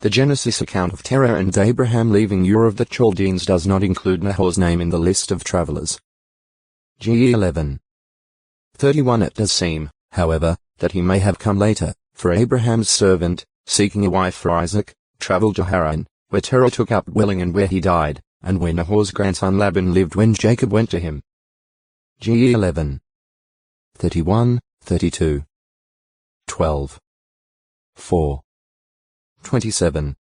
The Genesis account of Terah and Abraham leaving Ur of the Chaldeans does not include Nahor's name in the list of travelers. GE 11. 31. It does seem, however, that he may have come later, for Abraham's servant, seeking a wife for Isaac, travelled to Haran, where Terah took up dwelling and where he died, and where Nahor's grandson Laban lived when Jacob went to him. GE 11. 31, 32. 12. 4. 27.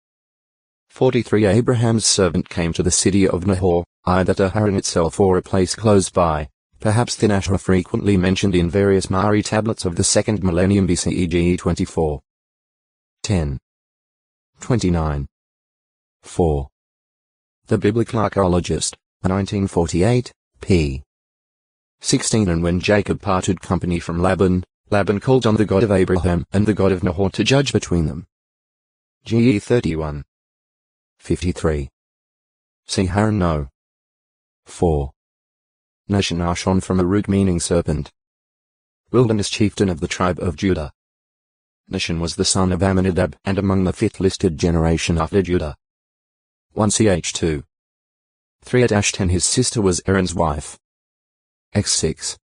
43. Abraham's servant came to the city of Nahor, either to Haran itself or a place close by, perhaps the Nashra frequently mentioned in various Mari tablets of the 2nd millennium BCE GE 24. 10. 29. 4. The Biblical Archaeologist, 1948, p. 16. And when Jacob parted company from Laban, Laban called on the God of Abraham and the God of Nahor to judge between them. GE 31. 53. See Haran no. 4. Nashon from a root meaning serpent. Wilderness chieftain of the tribe of Judah. Nashon was the son of Amminadab and among the 5th listed generation after Judah. 1 ch 2. 3-10. His sister was Aaron's wife. X6.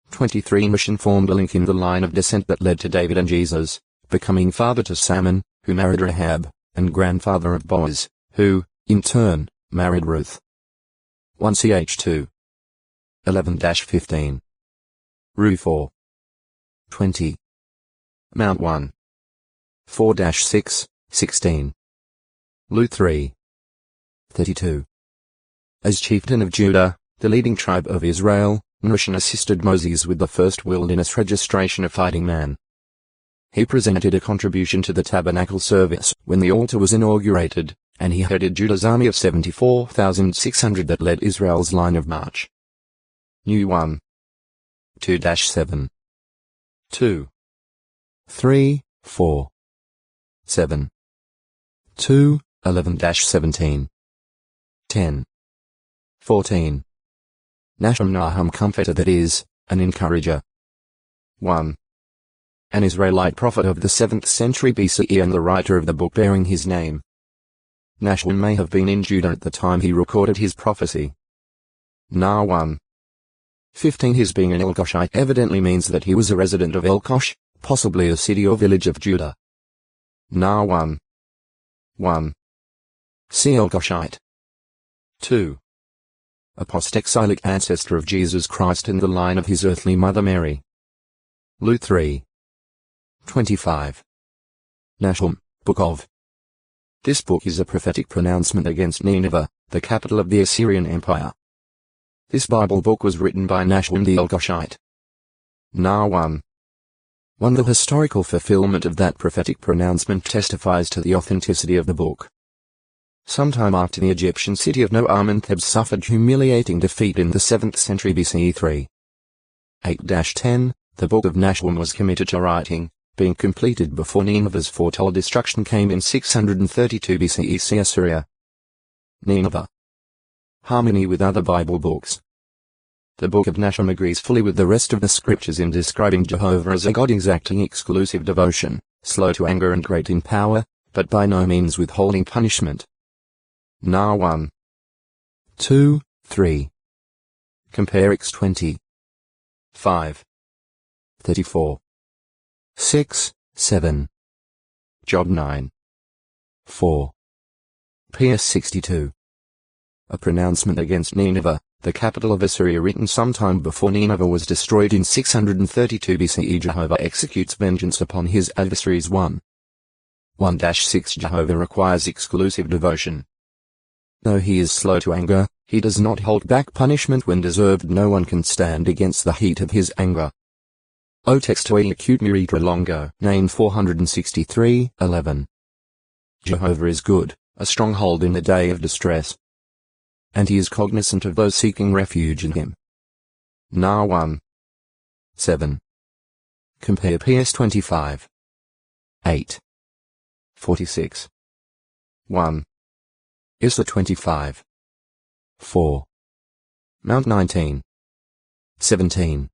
23. Nashon formed a link in the line of descent that led to David and Jesus, becoming father to Salmon, who married Rahab, and grandfather of Boaz, who, in turn, married Ruth. 1 ch 2. 11-15. Ru 4. 20. Mount 1. 4-6, 16. Lu 3. 32. As chieftain of Judah, the leading tribe of Israel, Nashon assisted Moses with the first wilderness registration of fighting man. He presented a contribution to the tabernacle service when the altar was inaugurated, and he headed Judah's army of 74,600 that led Israel's line of march. New 1. 2-7. 2. 3, 4. 7. 2, 11-17. 10. 14. Nashon Nahum comforter, that is, an encourager. 1. An Israelite prophet of the 7th century BCE and the writer of the book bearing his name. Nashon may have been in Judah at the time he recorded his prophecy. Nah 1. 15. His being an Elkoshite evidently means that he was a resident of Elkosh, possibly a city or village of Judah. Nah 1. 1. See Elkoshite. 2. A post-exilic ancestor of Jesus Christ in the line of his earthly mother Mary. Lu 3. 25. Nahum, Book of. This book is a prophetic pronouncement against Nineveh, the capital of the Assyrian Empire. This Bible book was written by Nashon the Elkoshite. Nah 1. 1. The historical fulfillment of that prophetic pronouncement testifies to the authenticity of the book. Sometime after the Egyptian city of No-Amenhotep suffered humiliating defeat in the 7th century BCE 3. 8-10, the book of Nahum was committed to writing, being completed before Nineveh's foretold destruction came in 632 BCE. See Assyria. Nineveh. Harmony with other Bible books. The book of Nahum agrees fully with the rest of the scriptures in describing Jehovah as a God exacting exclusive devotion, slow to anger and great in power, but by no means withholding punishment. Nah 1. 2, 3. Compare X 20. 5. 34. 6, 7. Job 9. 4. PS 62. A pronouncement against Nineveh, the capital of Assyria, written sometime before Nineveh was destroyed in 632 BCE. Jehovah executes vengeance upon his adversaries. 1. 1-6. Jehovah requires exclusive devotion. Though he is slow to anger, he does not hold back punishment when deserved. No one can stand against the heat of his anger. O textoi acute miritra longo. Name 463, 11. Jehovah is good, a stronghold in the day of distress. And he is cognizant of those seeking refuge in him. Nah 1. 7. Compare PS 25. 8. 46. 1. Issa 25. 4. Mount 19. 17.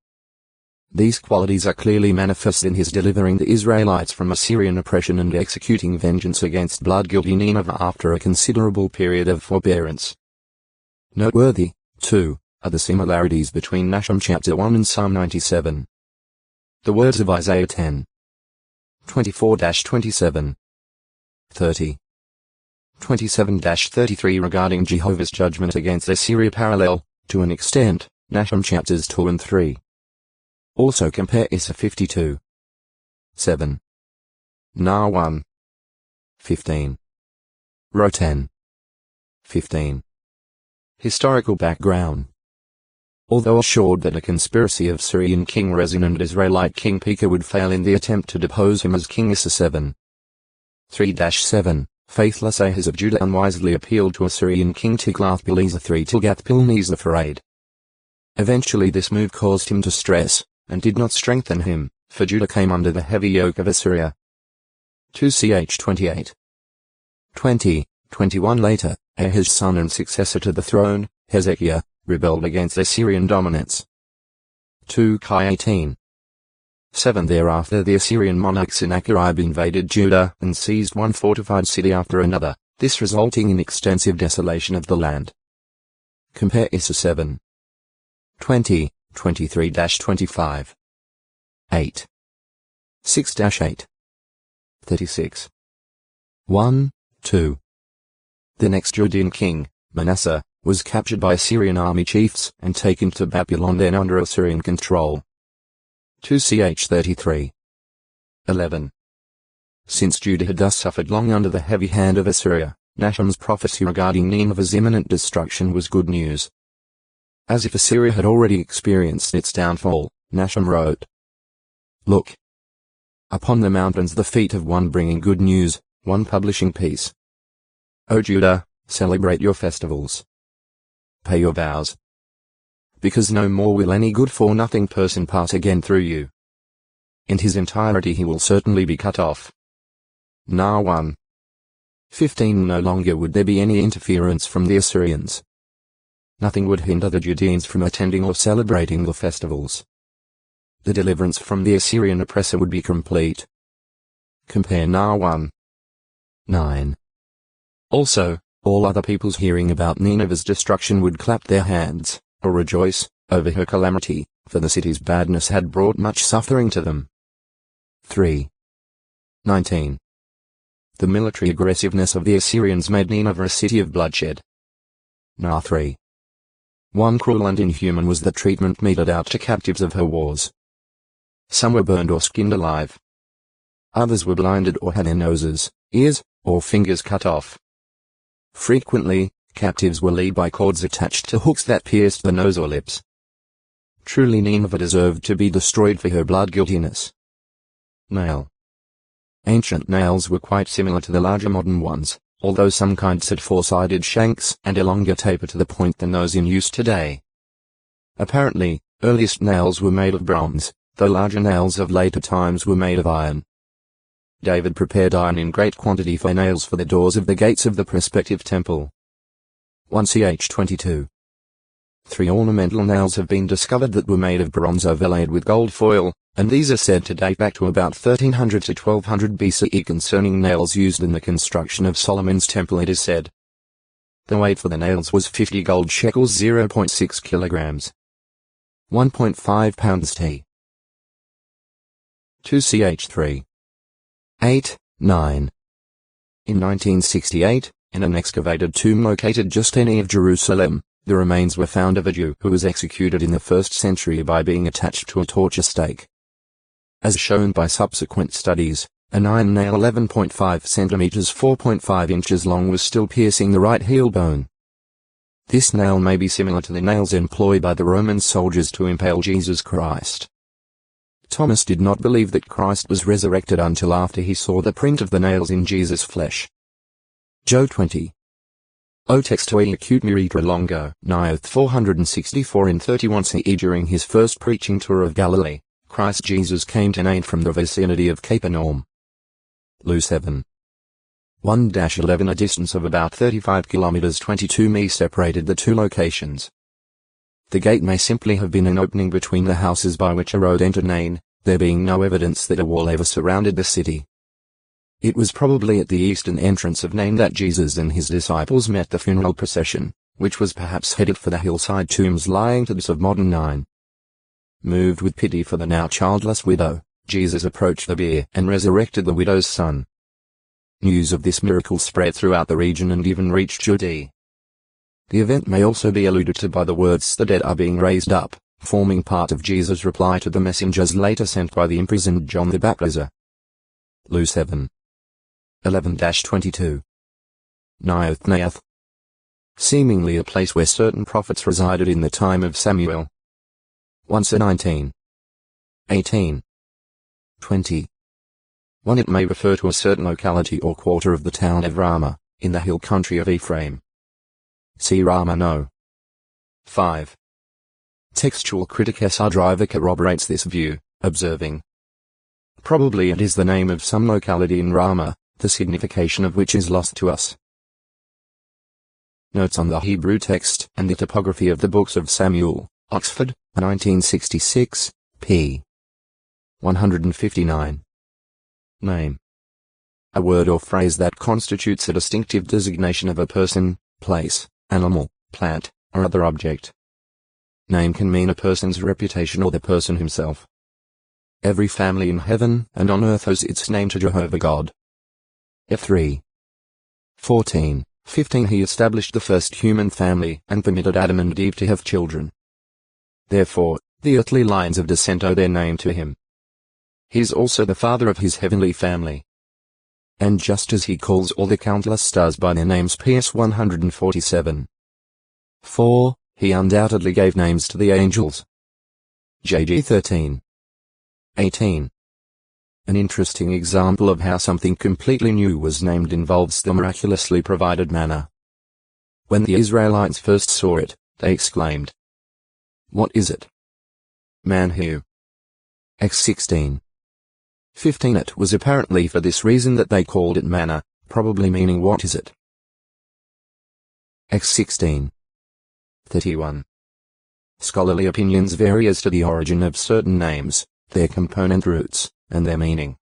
These qualities are clearly manifest in his delivering the Israelites from Assyrian oppression and executing vengeance against blood-guilty Nineveh after a considerable period of forbearance. Noteworthy, too, are the similarities between Nahum chapter 1 and Psalm 97. The words of Isaiah 10. 24-27. 30. 27-33 regarding Jehovah's judgment against Assyria parallel, to an extent, Nahum chapters 2 and 3. Also compare Isa 52. 7. Nah 1. 15. Row 10. 15. Historical background. Although assured that a conspiracy of Syrian king Rezin and Israelite king Pekah would fail in the attempt to depose him as king, Isa 7. 3-7, faithless Ahaz of Judah unwisely appealed to Assyrian king Tiglath-Pileser III Tilgath-Pilneser for aid. Eventually this move caused him distress, and did not strengthen him, for Judah came under the heavy yoke of Assyria. 2ch 28. 21 later, Ahaz's son and successor to the throne, Hezekiah, rebelled against Assyrian dominance. 2ch 18. 7 Thereafter the Assyrian monarch Sennacherib invaded Judah and seized one fortified city after another, this resulting in extensive desolation of the land. Compare Isa 7. 20, 23-25. 8. 6-8. 36. 1, 2. The next Judean king, Manasseh, was captured by Assyrian army chiefs and taken to Babylon, then under Assyrian control. 2ch 33. 11. Since Judah had thus suffered long under the heavy hand of Assyria, Nahum's prophecy regarding Nineveh's imminent destruction was good news. As if Assyria had already experienced its downfall, Nahum wrote, "Look upon the mountains the feet of one bringing good news, one publishing peace. O Judah, celebrate your festivals. Pay your vows. Because no more will any good-for-nothing person pass again through you. In his entirety he will certainly be cut off." Nah 1. 15 No longer would there be any interference from the Assyrians. Nothing would hinder the Judeans from attending or celebrating the festivals. The deliverance from the Assyrian oppressor would be complete. Compare Nah 1. 9. Also, all other peoples hearing about Nineveh's destruction would clap their hands, or rejoice, over her calamity, for the city's badness had brought much suffering to them. 3. 19. The military aggressiveness of the Assyrians made Nineveh a city of bloodshed. Nah 3. 1 Cruel and inhuman was the treatment meted out to captives of her wars. Some were burned or skinned alive. Others were blinded or had their noses, ears, or fingers cut off. Frequently, captives were led by cords attached to hooks that pierced the nose or lips. Truly Nineveh deserved to be destroyed for her blood-guiltiness. Nail. Ancient nails were quite similar to the larger modern ones, although some kinds had four-sided shanks and a longer taper to the point than those in use today. Apparently, earliest nails were made of bronze, though larger nails of later times were made of iron. David prepared iron in great quantity for nails for the doors of the gates of the prospective temple. 1ch 22. 3 ornamental nails have been discovered that were made of bronze overlaid with gold foil, and these are said to date back to about 1300 to 1200 BCE. Concerning nails used in the construction of Solomon's temple, it is said the weight for the nails was 50 gold shekels, 0.6 kilograms. 1.5 pounds t. 2ch 3. 8, 9. In 1968, in an excavated tomb located just east of Jerusalem, the remains were found of a Jew who was executed in the 1st century by being attached to a torture stake. As shown by subsequent studies, an iron nail 11.5 centimeters 4.5 inches long was still piercing the right heel bone. This nail may be similar to the nails employed by the Roman soldiers to impale Jesus Christ. Thomas did not believe that Christ was resurrected until after he saw the print of the nails in Jesus' flesh. Joe 20. O textoi acute miritra longo, Nioth 464 in 31 CE. During his first preaching tour of Galilee, Christ Jesus came to Nain from the vicinity of Capernaum. Lu 7. 1-11. A distance of about 35 kilometers 22 mi separated the two locations. The gate may simply have been an opening between the houses by which a road entered Nain, there being no evidence that a wall ever surrounded the city. It was probably at the eastern entrance of Nain that Jesus and his disciples met the funeral procession, which was perhaps headed for the hillside tombs lying to the east of modern Nain. Moved with pity for the now childless widow, Jesus approached the bier and resurrected the widow's son. News of this miracle spread throughout the region and even reached Judea. The event may also be alluded to by the words "the dead are being raised up," forming part of Jesus' reply to the messengers later sent by the imprisoned John the Baptizer. Luke 7. 11-22. Naoth. Seemingly a place where certain prophets resided in the time of Samuel. 1:19. 18. 20. 1. It may refer to a certain locality or quarter of the town of Ramah, in the hill country of Ephraim. See Ramah no. 5. Textual critic S.R. Driver corroborates this view, observing, "Probably it is the name of some locality in Ramah, the signification of which is lost to us." Notes on the Hebrew text and the topography of the Books of Samuel, Oxford, 1966, p. 159. Name. A word or phrase that constitutes a distinctive designation of a person, place, animal, plant, or other object. Name can mean a person's reputation or the person himself. Every family in heaven and on earth owes its name to Jehovah God. F3. 14, 15. He established the first human family and permitted Adam and Eve to have children. Therefore, the earthly lines of descent owe their name to him. He is also the father of his heavenly family. And just as he calls all the countless stars by their names, PS 147. 4. He undoubtedly gave names to the angels. JG 13. 18. An interesting example of how something completely new was named involves the miraculously provided manna. When the Israelites first saw it, they exclaimed, "What is it?" Manhu. Acts 16. 15. It was apparently for this reason that they called it manna, probably meaning "what is it?" Acts 16. 31. Scholarly opinions vary as to the origin of certain names, their component roots, and their meaning.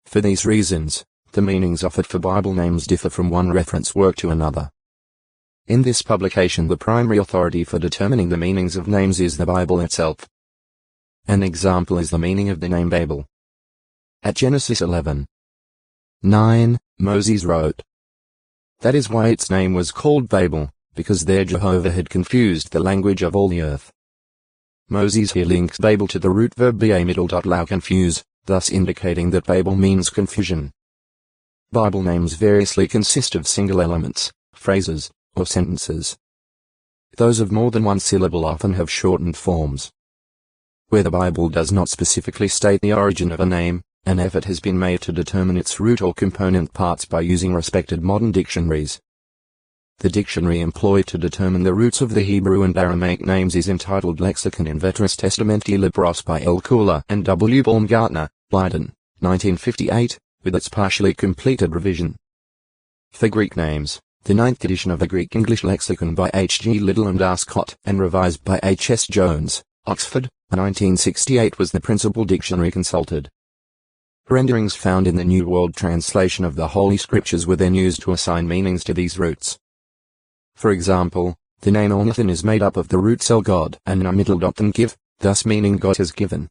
For these reasons, the meanings offered for Bible names differ from one reference work to another. In this publication, the primary authority for determining the meanings of names is the Bible itself. An example is the meaning of the name Babel. At Genesis 11:9, Moses wrote, "That is why its name was called Babel, because there Jehovah had confused the language of all the earth." Moses here links Babel to the root verb ba confuse, thus indicating that Babel means confusion. Bible names variously consist of single elements, phrases, or sentences. Those of more than one syllable often have shortened forms. Where the Bible does not specifically state the origin of a name, an effort has been made to determine its root or component parts by using respected modern dictionaries. The dictionary employed to determine the roots of the Hebrew and Aramaic names is entitled Lexicon in Veteris Testamenti Libros by L. Kula and W. Baumgartner, Leiden, 1958, with its partially completed revision. For Greek names, the 9th edition of the Greek English Lexicon by H. G. Liddell and R. Scott and revised by H. S. Jones, Oxford, 1968 was the principal dictionary consulted. Renderings found in the New World Translation of the Holy Scriptures were then used to assign meanings to these roots. For example, the name Elnathan is made up of the roots El God and Namidl. Give, thus meaning God has given.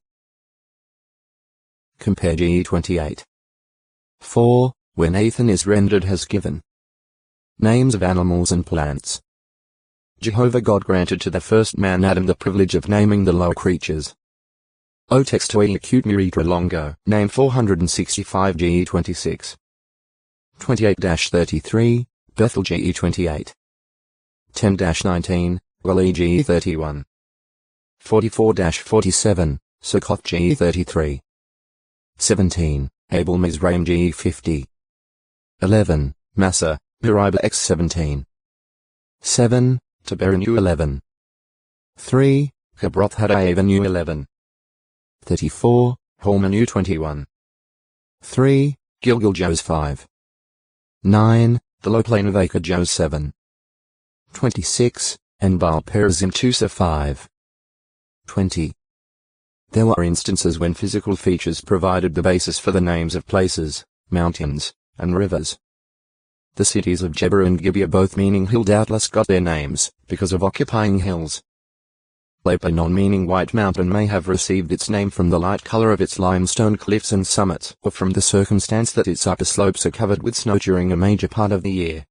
Compare GE 28. 4, where Nathan is rendered has given. Names of animals and plants. Jehovah God granted to the first man Adam the privilege of naming the lower creatures. O texto e acute miritra longo, name 465 GE 26. 28-33, Bethel GE 28. 10-19, Raleigh GE 31. 44-47, Succoth GE 33. 17, Abel Mizraim GE 50. 11, Massa, Meribah X 17. 7, Tabernu 11. 3, Cabroth Hadaavanu 11. 34, Holmanu 21. 3, Gilgal Jos 5. 9, the low plain of Acre Jos 7. 26, and Baal-Perazim 2-5. 20. There were instances when physical features provided the basis for the names of places, mountains, and rivers. The cities of Jebba and Gibeah, both meaning hill, doubtless got their names because of occupying hills. Lebanon, meaning white mountain, may have received its name from the light color of its limestone cliffs and summits, or from the circumstance that its upper slopes are covered with snow during a major part of the year.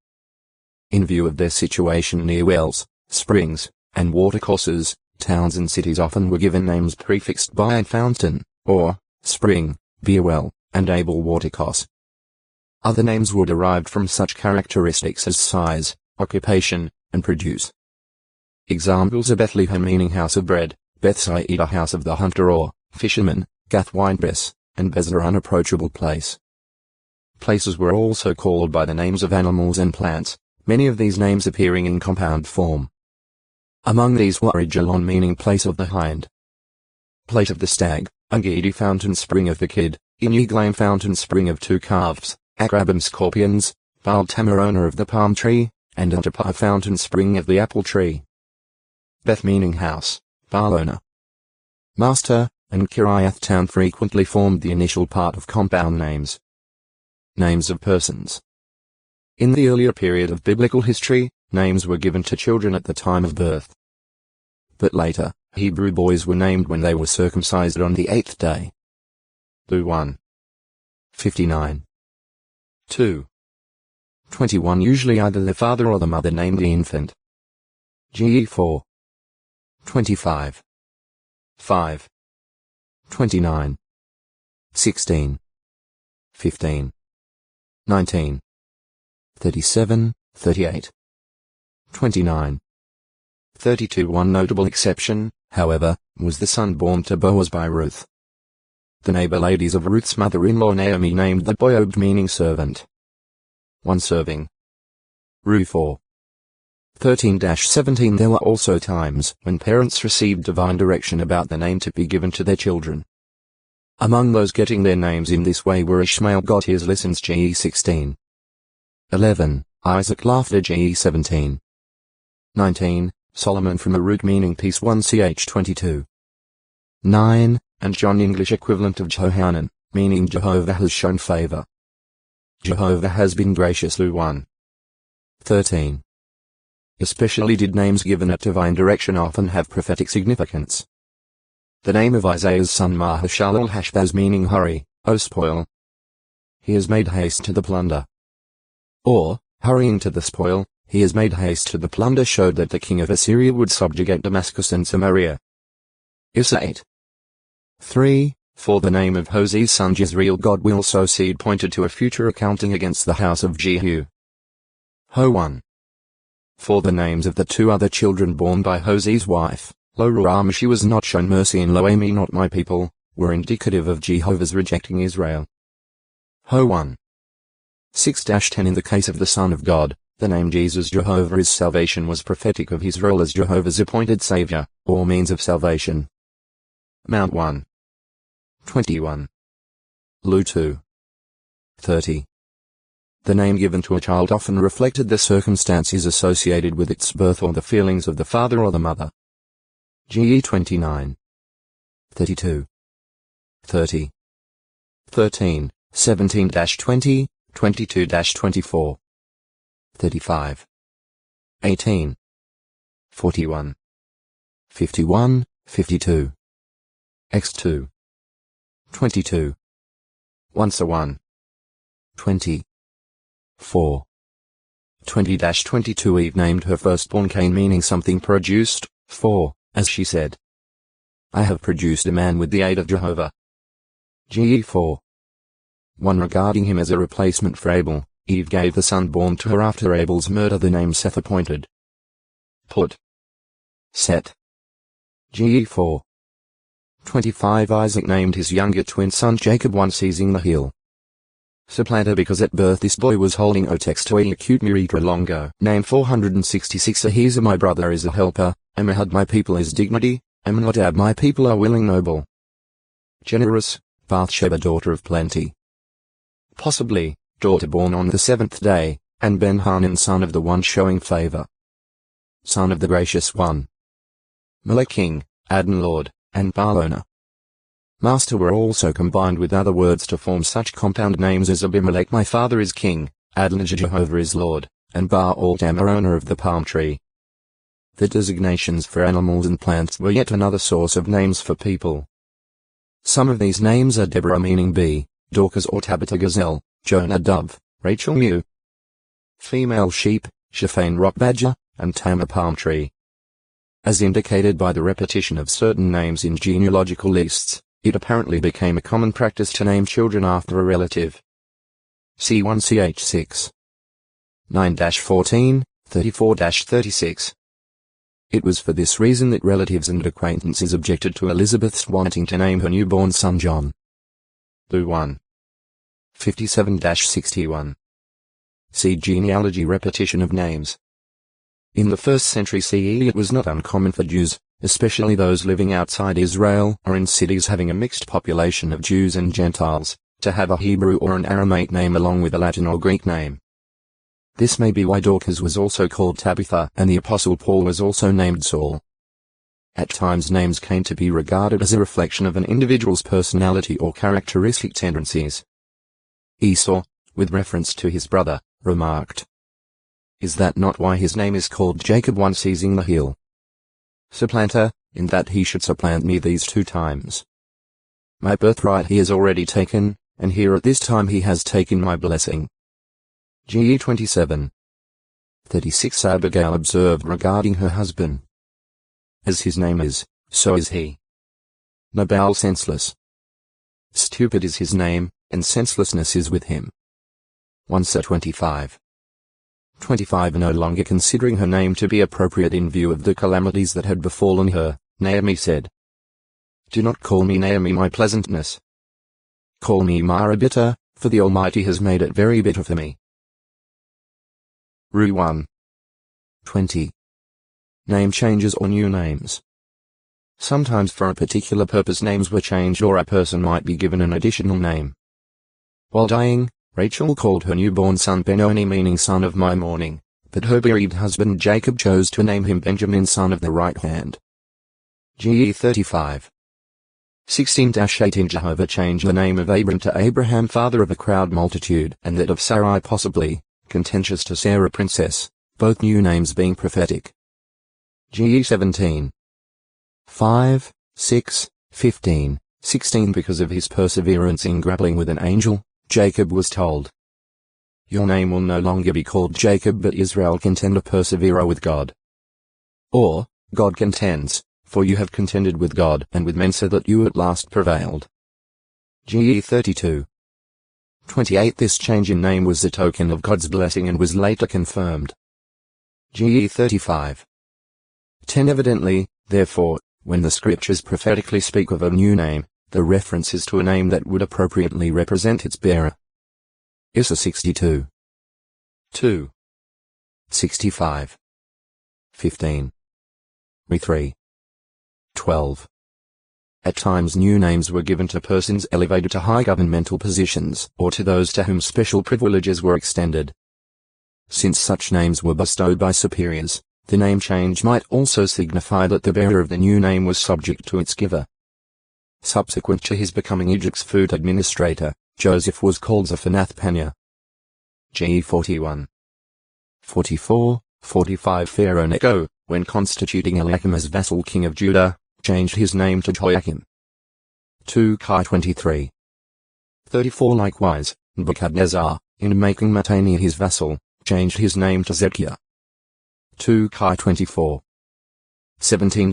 In view of their situation near wells, springs, and watercourses, towns and cities often were given names prefixed by a fountain, or spring, beer well, and able watercourse. Other names were derived from such characteristics as size, occupation, and produce. Examples are Bethlehem, meaning house of bread, Bethsaida, house of the hunter or fisherman, Gath, winepress, and Bezer, unapproachable place. Places were also called by the names of animals and plants, many of these names appearing in compound form. Among these were Ajalon, meaning place of the hind, place of the stag, Engedi, fountain spring of the kid, Inuglaim, fountain spring of two calves, Akrabim, scorpions, Baal Tamar, owner of the palm tree, and Antipah, fountain spring of the apple tree. Beth, meaning house, Baal, owner, master, and Kiriath, town, frequently formed the initial part of compound names. Names of persons. In the earlier period of biblical history, names were given to children at the time of birth. But later, Hebrew boys were named when they were circumcised on the 8th day. Lu 1. 59. 2. 21. Usually either the father or the mother named the infant. Ge 4. 25. 5. 29. 16. 15. 19. 37, 38. 29. 32. One notable exception, however, was the son born to Boaz by Ruth. The neighbor ladies of Ruth's mother-in-law Naomi named the boy Obed, meaning servant. One serving. Ru 4. 13-17. There were also times when parents received divine direction about the name to be given to their children. Among those getting their names in this way were Ishmael, got his lessons, Ge 16. 11. Isaac, laughter, Ge 17. 19. Solomon, from a root meaning peace, 1 ch 22. 9. And John, English equivalent of Johanan, meaning Jehovah has shown favor. Jehovah has been gracious, Lu 1. 13. Especially did names given at divine direction often have prophetic significance. The name of Isaiah's son Mahashalal-Hashbaz, meaning hurry, O spoil. He has made haste to the plunder. Or, hurrying to the spoil, he has made haste to the plunder, showed that the king of Assyria would subjugate Damascus and Samaria. Is 8. 3. For the name of Hosea's son Jezreel, God will sow seed, pointed to a future accounting against the house of Jehu. Ho 1. For the names of the two other children born by Hosea's wife, Lo-Ruhamah, she was not shown mercy, and Lo-Ami, not my people, were indicative of Jehovah's rejecting Israel. Ho 1. 6-10. In the case of the Son of God, the name Jesus, Jehovah is salvation, was prophetic of his role as Jehovah's appointed Savior, or means of salvation. Mount 1. 21. Lu 2. 30. The name given to a child often reflected the circumstances associated with its birth or the feelings of the father or the mother. Ge 29. 32. 30. 13, 17-20, 22-24. 35. 18. 41. 51, 52. X2. 22. Once a 1. 20. 4. 20-22. Eve named her firstborn Cain, meaning something produced, for, as she said, I have produced a man with the aid of Jehovah. Ge 4. 1. Regarding him as a replacement for Abel, Eve gave the son born to her after Abel's murder the name Seth, appointed. Put. Set. Ge 4. 25. Isaac named his younger twin son Jacob, one seizing the heel. Supplanter, because at birth this boy was holding Otextoi acute Miritra longo. Name 466. Ahiezer my brother is a helper, Amahud my people is dignity, Amnadab my people are willing noble. Generous, Bathsheba daughter of plenty. Possibly, daughter born on the 7th day, and Ben-Hanan son of the one showing favor. son of the Gracious One. Melech king, Adon lord, and Baal owner. Master were also combined with other words to form such compound names as Abimelech my father is king, Adon Jehovah is lord, and Baal Tamar owner of the palm tree. The designations for animals and plants were yet another source of names for people. Some of these names are Deborah meaning bee, Dorcas or Tabitha gazelle, Jonah dove, Rachel mew, female sheep, Shaphain rock badger, and Tamar palm tree. As indicated by the repetition of certain names in genealogical lists, it apparently became a common practice to name children after a relative. C1 ch 6. 9-14, 34-36. It was for this reason that relatives and acquaintances objected to Elizabeth's wanting to name her newborn son John. Lu 1. 57-61. See genealogy repetition of names. In the 1st century CE it was not uncommon for Jews, especially those living outside Israel or in cities having a mixed population of Jews and Gentiles, to have a Hebrew or an Aramaic name along with a Latin or Greek name. This may be why Dorcas was also called Tabitha and the Apostle Paul was also named Saul. At times names came to be regarded as a reflection of an individual's personality or characteristic tendencies. Esau, with reference to his brother, remarked, "Is that not why his name is called Jacob, one seizing the heel? Supplanter, in that he should supplant me these 2 times. My birthright he has already taken, and here at this time he has taken my blessing." Ge 27. 36 Abigail observed regarding her husband, "As his name is, so is he. Nabal senseless. Stupid is his name, and senselessness is with him." 1 25. 25 No longer considering her name to be appropriate in view of the calamities that had befallen her, Naomi said, "Do not call me Naomi, my pleasantness. Call me Mara bitter, for the Almighty has made it very bitter for me." Ru 1. 20. Name changes or new names. Sometimes for a particular purpose names were changed or a person might be given an additional name. While dying, Rachel called her newborn son Benoni meaning son of my morning, but her bereaved husband Jacob chose to name him Benjamin son of the right hand. Ge 35. 16-18 Jehovah changed the name of Abram to Abraham father of a crowd multitude and that of Sarai possibly, contentious to Sarah princess, both new names being prophetic. Ge 17. 5, 6, 15, 16 Because of his perseverance in grappling with an angel, Jacob was told, "Your name will no longer be called Jacob but Israel contender persevere with God." Or, God contends, for you have contended with God and with men so that you at last prevailed. Ge 32. 28 This change in name was a token of God's blessing and was later confirmed. Ge 35. 10 Evidently, therefore, when the scriptures prophetically speak of a new name, the reference is to a name that would appropriately represent its bearer. Issa 62. 2. 65. 15. Re 3. 12. At times new names were given to persons elevated to high governmental positions or to those to whom special privileges were extended. Since such names were bestowed by superiors, the name change might also signify that the bearer of the new name was subject to its giver. Subsequent to his becoming Egypt's food administrator, Joseph was called Zephanath-Paneah. Ge 41. 44, 45 Pharaoh Necho, when constituting Eliakim as vassal king of Judah, changed his name to Joachim. 2 Chi 23. 34 Likewise, Nebuchadnezzar, in making Mattaniah his vassal, changed his name to Zedekiah. 2 Chi 24. 17